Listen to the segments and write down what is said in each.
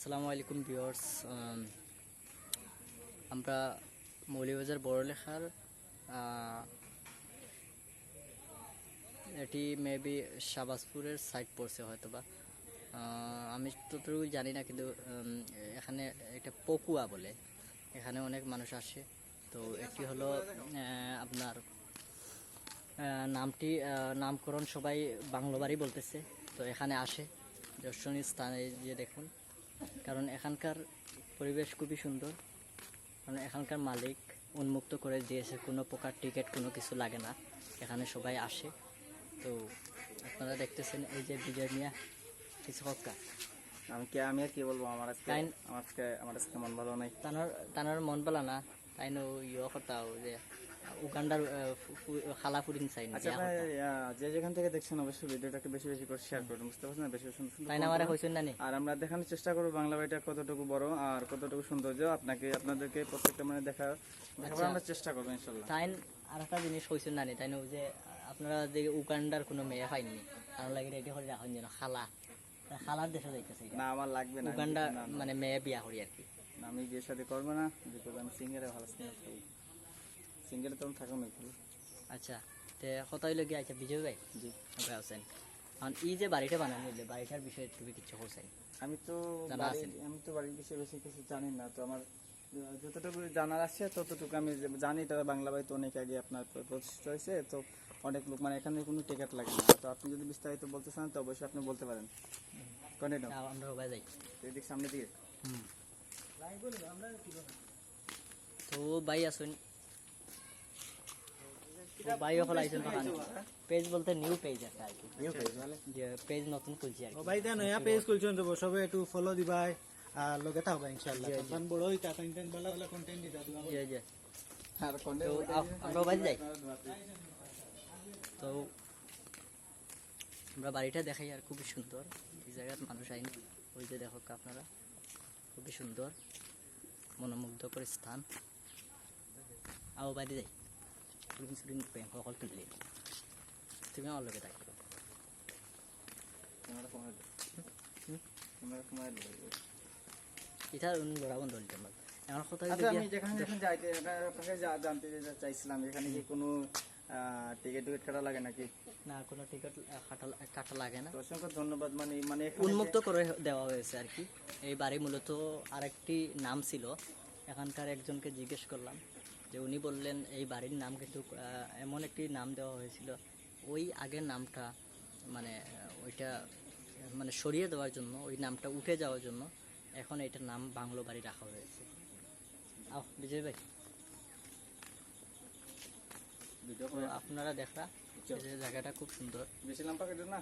আসসালামু আলাইকুম ভিউয়ার্স। আমরা মৌলভীবাজার বড়লেখার এটি মেবি শাহবাজপুরের সাইড পড়ছে হয়তোবা, আমি ততটুকু জানি না, কিন্তু এখানে একটা পকুয়া বলে, এখানে অনেক মানুষ আসে। তো এটি হলো আপনার নামকরণ সবাই বাংলোবাড়ি বলতেছে। তো এখানে আসে দর্শনীয় স্থানে যে দেখুন, কারণ এখানকার পরিবেশ খুবই সুন্দর, কারণ এখানকার মালিক উন্মুক্ত করে দিয়েছে, কোনো প্রকার টিকিট কোনো কিছু লাগে না, এখানে সবাই আসে। তো আপনারা দেখতেছেন এই যে বিজয় মিয়া কিছু হক্কা, আমি আর কি বলবো, আমার আজকে মন ভালো নাই। তানার মন বলা না, তাই নো ইয়ে করতাও যে উগান্ডার খালা পুরিন চাই না। আচ্ছা, যে যেখান থেকে দেখছেন অবশ্যই ভিডিওটাকে বেশি বেশি করে শেয়ার করুন, বুঝতে পারছেন না? বেশি সুন্দর তাই না, আমারে হইছেন না নি। আর আমরা দেখানোর চেষ্টা করবো বাংলা বাড়িটা কতটুকু বড় আর কতটুকু সৌন্দর্য আপনাদেরকে প্রত্যেকটা মানে দেখাবার আমরা চেষ্টা করবো ইনশাল্লাহ। তাই আর একটা জিনিস হইছেন না নি, তাই না, যে আপনারা যে উগান্ডার কোনো মেয়ে পাইনি, কারণ লাগে রেডি করে রাখেন যেন খালার দেশে যাইতেছে না, আমার লাগবে না। উগান্ডা মানে মেয়ে বিয়া করি আর কি। আমি বিয়ের সাথে করবো না, আমি সিঙ্গেলে ভালো সিঙ্গেলে তখন থাকো না। আচ্ছা, তো কত হইল গিয়ে? আচ্ছা বিজয় ভাই, জি হোসেন, কারণ এই যে বাড়িটা বানানো হইলে বাড়িটার বিষয়ে তুমি কিছু হোসেন? আমি তো বাড়ির বিষয়ে বেশি কিছু জানি না, তো আমার যতটুকু জানার আছে ততটুকু আমি জানি। তবে বাংলা বাড়ি তো অনেক আগে আপনার প্রতিষ্ঠা হয়েছে, তো অনেক লোক মানে এখানে কোনো টিকিট লাগে না। তো আপনি যদি বিস্তারিত বলতে চান তো অবশ্যই আপনি বলতে পারেন। আমরা সবাই যাই এদিক সামনে দিকে। তো ভাই আসুন, ভাই হল আইছেন পেজ বলতে নিউ পেজ একটা আর কি, যে পেজ নতুন খুলছি আর কি। ভাই দেন নয়া পেজ খুলছেন তো সবে একটু ফলো দিবাই আর লগে থাকবা ইনশাআল্লাহ। তখন বড় হইতা কন্টেন্ট ভালো কন্টেন্ট দিতা দিবা। জি জি, আর তো আমরা বাড়ি যাই। তো আমরা বাড়িটা দেখাই, আর খুবই সুন্দর এই জায়গার মানুষ আইন, ওই যে দেখো আপনারা, খুবই সুন্দর মনোমুগ্ধকর স্থান। আও বাড়ি যাই, সকল তুললে তুমি আমার লোকে থাকবে। এটা লড়া বন্ধ হইতে আমার এখন কথা। আমি যেখানে জানতে চাইছিলাম, এখানে কি কোনো টিকিট কাটা লাগে নাকি? না, কোনো টিকিট কাটা লাগে না। অসংখ্য ধন্যবাদ। মানে উন্মুক্ত করে দেওয়া হয়েছে আর কি। এই বাড়ি মূলত আরেকটি নাম ছিল, এখানকার একজনকে জিজ্ঞেস করলাম, যে উনি বললেন এই বাড়ির নাম কিন্তু এমন একটি নাম দেওয়া হয়েছিল, ওই আগের নামটা মানে ওইটা মানে সরিয়ে দেওয়ার জন্য, ওই নামটা উঠে যাওয়ার জন্য এখন এইটার নাম বাংলো বাড়ি রাখা হয়েছে। আও বিজয় ভাই, আপনারা দেখা জায়গাটা খুব সুন্দর। বেশি লম্বা কেটে না?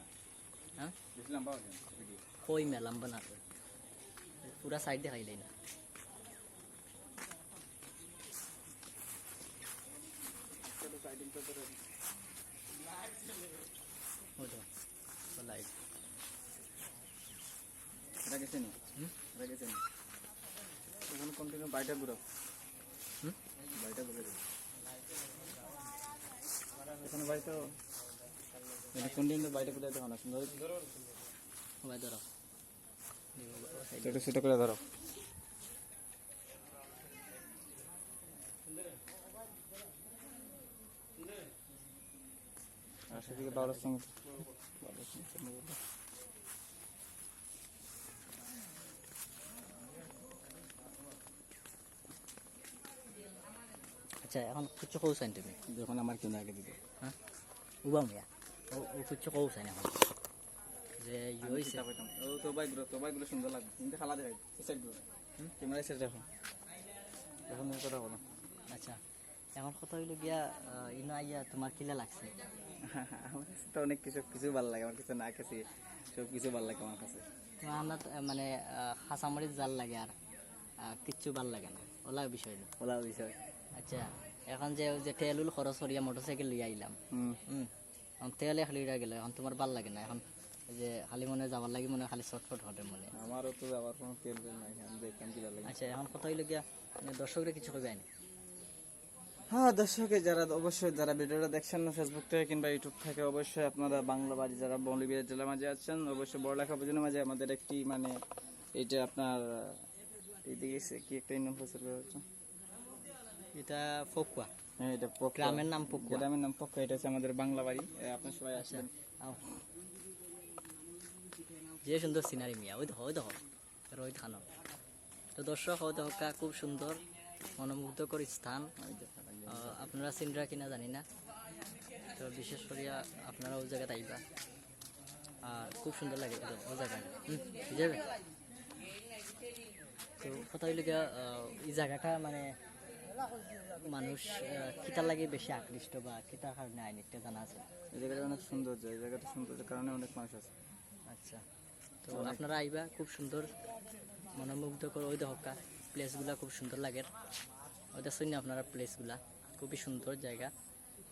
হ্যাঁ, বেশি লম্বা কই মেলাম না, পুরা সাইড দেখাইলেই না। কন্টিনিউ বাইটা ঘুরাও, বাইটা ঘুরে এখানে বাড়িতে কন্টিনিউ বাইটা ঘুরে দেখো না, সুন্দর ধরো ছোটো ছোটো করে ধরো। আর সেদিকে বাবার সঙ্গে আচ্ছা, এখন কিছু কৌসাইন তুমি যখন আমার কিনে আগে দিবে। হ্যাঁ, উবা মিয়া ও কিছু কৌসাইন এখন যে হয়েছে। তো বাইকগুলো সুন্দর লাগবে, কিন্তু খালা দেখাই ক্যামেরা এসে দেখো, এখন কথা বলো। আচ্ছা, এখন কথা হইলো গিয়া ইনো আইয়া তোমার কিলা লাগছে? আমার কাছে তো অনেক কিছু ভালো লাগে, আমার কাছে না কাছে সব কিছু ভালো লাগে আমার কাছে। তোমার মানে খাসামরিচ জাল লাগে আর কিচ্ছু ভাল লাগে না, ওলা বিষয় না, ওলা বিষয়। আচ্ছা, এখন যে তেলুল খরচ করিয়া মোটরসাইকেল লিয়ে আইলাম, তেলে খালি গেল, এখন তোমার ভাল লাগে না? এখন যে খালি মনে যাবার লাগে, মনে খালি শর্টফট ঘটে মনে। আমারও তো যাওয়ার কোনো তেল নাই, আমি দেখলাম কি লাগে। আচ্ছা, এখন কথা হইলো গিয়া দর্শকরা কিছু কইবে না? হ্যাঁ, দর্শকে যারা ভিডিওটা দেখছেন না ফেসবুক থেকে কিংবা ইউটিউব থেকে, অবশ্যই আপনারা বাংলা বাড়ি যারা মৌলভীবাজার জেলার মাঝে আছেন, অবশ্যই বড়লেখা উপজেলার মাঝে আমাদের একটি মানে এটা আপনার এইদিকে কি একটা নাম প্রচার করা হচ্ছে? এটা ফকুয়া, হ্যাঁ, এটা পক্কা। গ্রামের নাম ফকুয়া। গ্রামের নাম পক্কা। এটা হচ্ছে আমাদের বাংলা বাড়ি। আপনার সবাই আসবেন। আও। যে সুন্দর সিনারি মিয়া, ওই দেখো রোহিত খানো। তো দর্শক ওই দেখো খুব সুন্দর মনোমুগ্ধকর স্থান। আপনারা চিনরা কিনা জানি না, তো বিশেষ করিয়া আপনারা ওই জায়গাতে আইবা, আর খুব সুন্দর লাগে ওই জায়গাটা বুঝাবে। তো কথা হইলে গিয়া এই জায়গাটা মানে মানুষ কিতার লাগে বেশি আকৃষ্ট বা কিতার কারণে আইনিটা জানা আছে? এই জায়গাটা অনেক সুন্দর। এই জায়গাটা সৌন্দর্যের কারণে অনেক মানুষ আছে। আচ্ছা, তো আপনারা আইবা, খুব সুন্দর মনোমুগ্ধকর ওই দহকা প্লেসগুলা খুব সুন্দর লাগে। ওইটা শুনি আপনারা প্লেসগুলা খুবই সুন্দর জায়গা।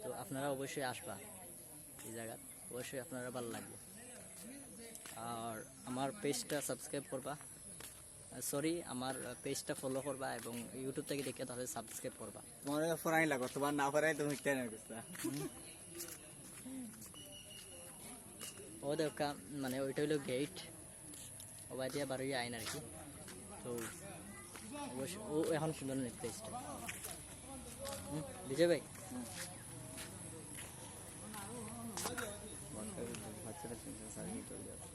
তো আপনারা অবশ্যই আসবা এই জায়গা, অবশ্যই আপনারা ভালো লাগবে। আর আমার পেজটা সাবস্ক্রাইব করবা, সরি আমার পেজটা ফলো করবা, এবং ইউটিউব থেকে দেখে তাহলে সাবস্ক্রাইব করবা। তোমার ফরাই লাগো, তোমার না ফরাই তুমি কেন করতে? ও দেখা মানে ওইটা হইলো গেট, ওবাই দিয়ে বারোই আইন আর কি। তো অবশ্যই ও এখন সুন্দর নেই প্লেসটা, বিজয় ভাই। বাচ্চারা সার্ভিস করে যাচ্ছে।